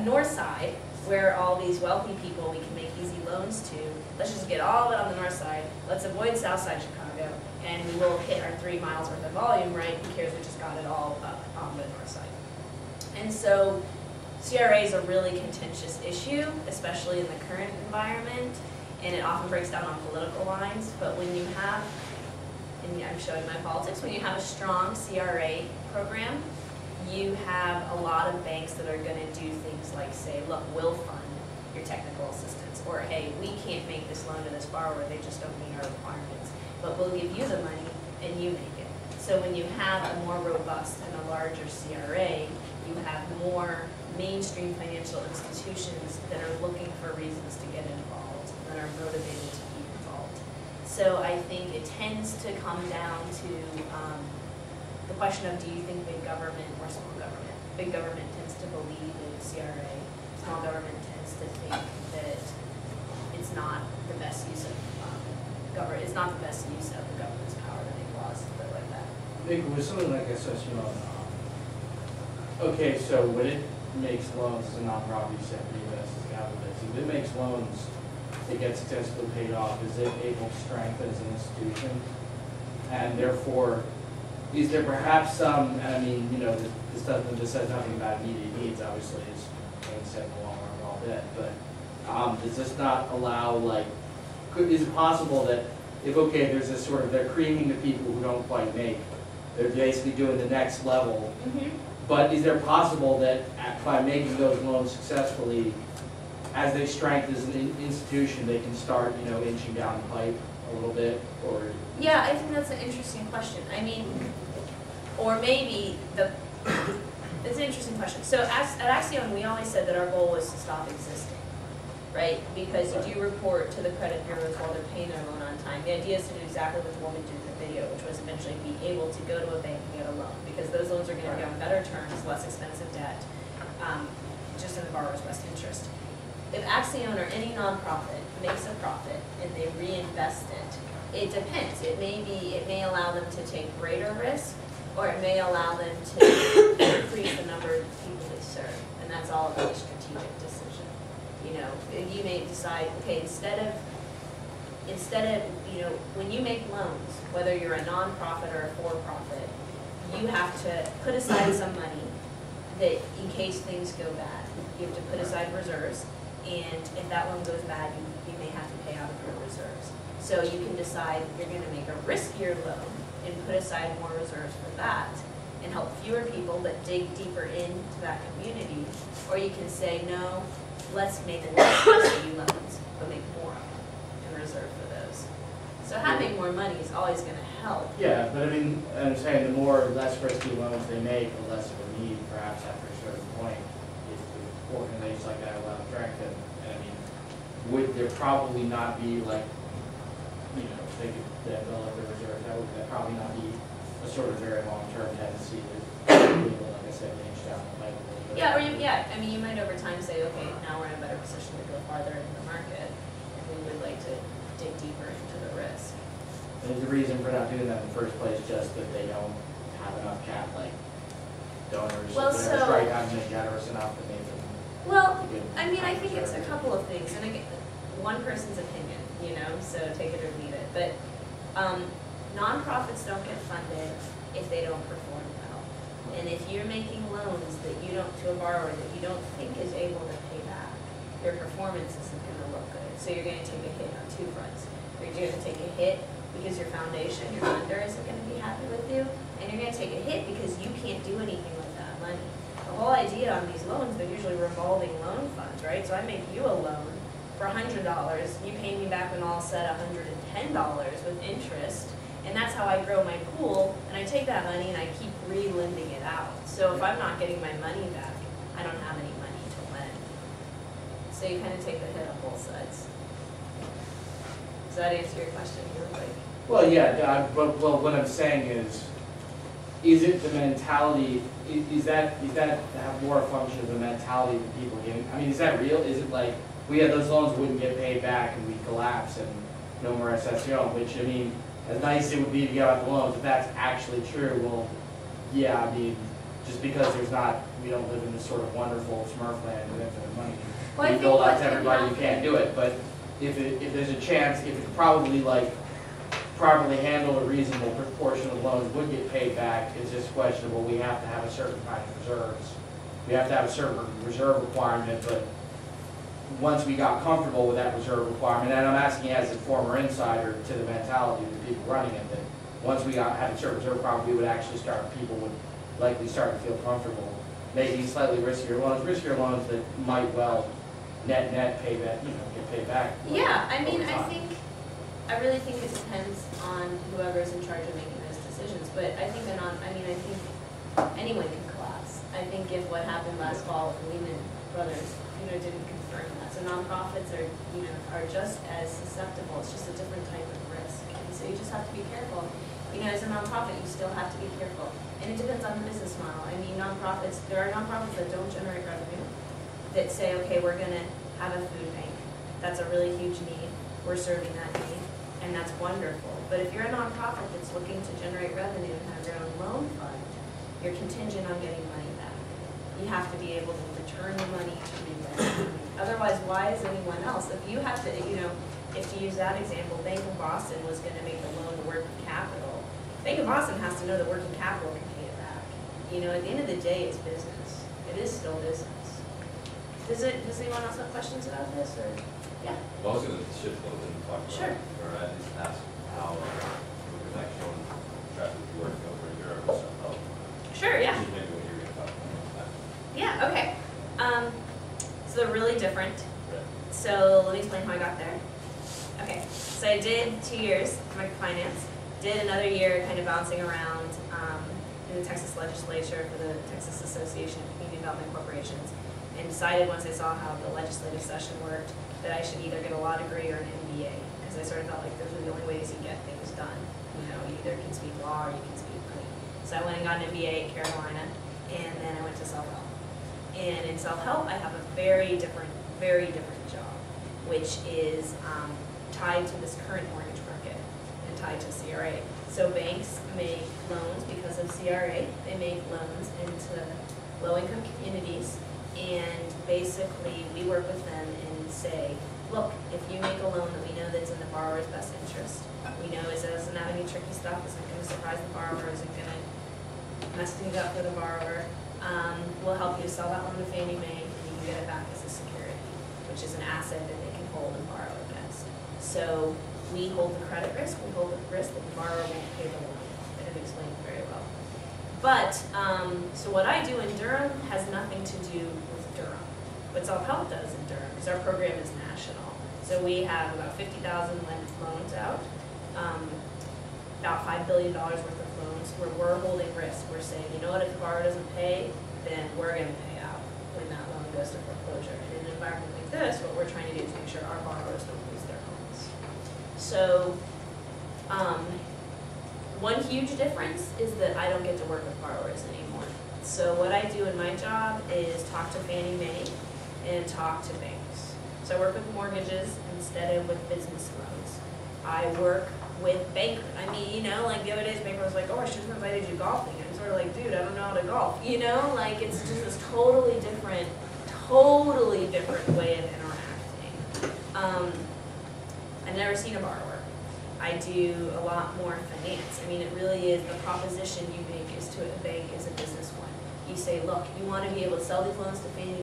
north side, where all these wealthy people we can make easy loans to. Let's just get all of it on the north side. Let's avoid south side Chicago, and we will hit our 3 miles worth of volume, right? Who cares? We just got it all up on the north side. And so CRA is a really contentious issue, especially in the current environment, and it often breaks down on political lines. But when you have, and I'm showing my politics, when you have a strong CRA program, you have a lot of banks that are going to do things like say, look, we'll fund your technical assistance, or hey, we can't make this loan to this borrower, they just don't meet our requirements, but we'll give you the money and you make it. So when you have a more robust and a larger CRA, you have more mainstream financial institutions that are looking for reasons to get involved, that are motivated to be involved. So I think it tends to come down to the question of, do you think big government or small government? Big government tends to believe in CRA. Small government tends to think that it's not the best use of government. It's not the best use of the government's power to make laws that like that. I think with something like this, you know, okay, so when it makes loans as a nonprofit, you said reinvest as capitalists. If it makes loans, it gets successfully paid off. Is it able to strengthen as an institution? And therefore, is there perhaps some, and I mean, you know, this says nothing about immediate needs, obviously, as Wayne said in the long run, all that, but does this not allow, like, is it possible that if, okay, there's this sort of, they're creaming the people who don't quite make, they're basically doing the next level, but is there possible that by making those loans successfully, as they strengthen as an institution, they can start, you know, inching down the pipe a little bit, or? Yeah, I think that's an interesting question. I mean, or maybe it's an interesting question. So at Axion, we always said that our goal was to stop existing, right? Because you do report to the credit bureaus while they're paying their loan on time. The idea is to do exactly what the woman did in the video, which was eventually be able to go to a bank and get a loan, because those loans are going to be on better terms, less expensive debt, just in the borrower's best interest. If Axion or any nonprofit makes a profit and they reinvest it depends. It may allow them to take greater risk, or it may allow them to increase the number of people they serve, and that's all about a strategic decision. You know, you may decide, okay, instead of you know, when you make loans, whether you're a nonprofit or a for-profit, you have to put aside some money that in case things go bad, you have to put aside reserves. And if that one goes bad, you may have to pay out of your reserves. So you can decide you're going to make a riskier loan and put aside more reserves for that and help fewer people but dig deeper into that community. Or you can say, no, let's make less risky loans but make more of them and reserve for those. So having more money is always going to help. Yeah, but I mean, I'm saying the more less risky loans they make, the less of a need, perhaps after a certain point, if the organizations like that allow strengthen. And I mean, would there probably not be like, you know, if they could build up their reserves, that probably not be a sort of very long-term tendency to, like I said, inch down the pipe a little bit. Yeah, or I mean, you might over time say, okay, now we're in a better position to go farther into the market, and we would like to dig deeper into the risk. And is the reason for not doing that in the first place just that they don't have enough donors, well, strike haven't been generous enough to make them? Well, I mean, I think it's a couple of things, and again, one person's opinion, you know, so take it or leave it. But nonprofits don't get funded if they don't perform well. And if you're making loans that you don't, to a borrower that you don't think is able to pay back, your performance isn't going to look good. So you're going to take a hit on two fronts. You're going to take a hit because your foundation, your funder isn't going to be happy with you, and you're going to take a hit because you can't do anything with that money. The whole idea on these loans, they're usually revolving loan funds, right? So I make you a loan for $100, you pay me back when all set $110 with interest, and that's how I grow my pool, and I take that money and I keep re-lending it out. So if I'm not getting my money back, I don't have any money to lend. So you kind of take the hit on both sides. Does that answer your question? Well, yeah, but what I'm saying is it the mentality, is that have more a function of the mentality of the people giving? I mean, is that real? Is it like, those loans wouldn't get paid back and we'd collapse and no more SSO, which, I mean, as nice as it would be to get out the loans, if that's actually true, well, yeah, I mean, just because there's not, we don't live in this sort of wonderful Smurf land with infinite money. Well, I You think build what out to can everybody, you happen- can't do it, but if there's a chance, if it's probably like, properly handled, a reasonable proportion of loans would get paid back. It's just questionable. We have to have a certain kind of reserves. We have to have a certain reserve requirement, but once we got comfortable with that reserve requirement, and I'm asking as a former insider to the mentality of the people running it, that once we had a certain reserve requirement, we would actually people would likely start to feel comfortable. Maybe slightly riskier loans that might well net pay back, get paid back. Yeah, I mean, over time. I really think it depends on whoever's in charge of making those decisions, but I think I think anyone can collapse. I think if what happened last fall with Lehman Brothers, didn't confirm that. So nonprofits are just as susceptible. It's just a different type of risk. And so you just have to be careful. As a nonprofit, you still have to be careful. And it depends on the business model. I mean, there are nonprofits that don't generate revenue, that say, okay, we're going to have a food bank. That's a really huge need. We're serving that need, and that's wonderful. But if you're a nonprofit that's looking to generate revenue and have your own loan fund, you're contingent on getting money back. You have to be able to return the money to reinvest. Otherwise, why is anyone else? If you have to, if to use that example, Bank of Boston was going to make the loan to working capital. Bank of Boston has to know that working capital can pay it back. At the end of the day, it's business. It is still business. Does anyone else have questions about this, or? Yeah. Well, I was going to shift a little bit and talk about, Sure. or at least ask how the connection traffic work over in Europe or something. Sure, yeah. Maybe what you're going to talk about. Yeah, okay. So they're really different. Yeah. So let me explain how I got there. Okay, so I did 2 years microfinance, did another year kind of bouncing around in the Texas legislature for the Texas Association of Community Development Corporations, and decided once I saw how the legislative session worked that I should either get a law degree or an MBA, because I sort of felt like those were the only ways you get things done. You either can speak law or you can speak money. So I went and got an MBA at Carolina, and then I went to self-help. And in self-help, I have a very different job, which is tied to this current mortgage market and tied to CRA. So banks make loans because of CRA. They make loans into low-income communities, and basically we work with them and say, look, if you make a loan that we know that's in the borrower's best interest, we know it doesn't have any tricky stuff, isn't going to surprise the borrower, isn't going to mess things up for the borrower, we'll help you sell that loan to Fannie Mae, and you can get it back as a security, which is an asset that they can hold and borrow against. So we hold the credit risk, we hold the risk that the borrower won't pay the loan. I didn't explain it very well. But, so what I do in Durham has nothing to do with Durham. What self-help does in Durham is our program is national. So we have about 50,000 loans out, about $5 billion worth of loans where we're holding risk. We're saying, if the borrower doesn't pay, then we're going to pay out when that loan goes to foreclosure. And in an environment like this, what we're trying to do is make sure our borrowers don't lose their homes. So, one huge difference is that I don't get to work with borrowers anymore. So what I do in my job is talk to Fannie Mae and talk to banks. So I work with mortgages instead of with business loans. I work with bankers. I mean, like the other day's banker was like, oh, I should have invited you golfing. I'm sort of like, dude, I don't know how to golf. It's just this totally different way of interacting. I've never seen a borrower. I do a lot more finance. I mean, it really is the proposition you make is to a bank is a business one. You say, look, you want to be able to sell these loans to Fannie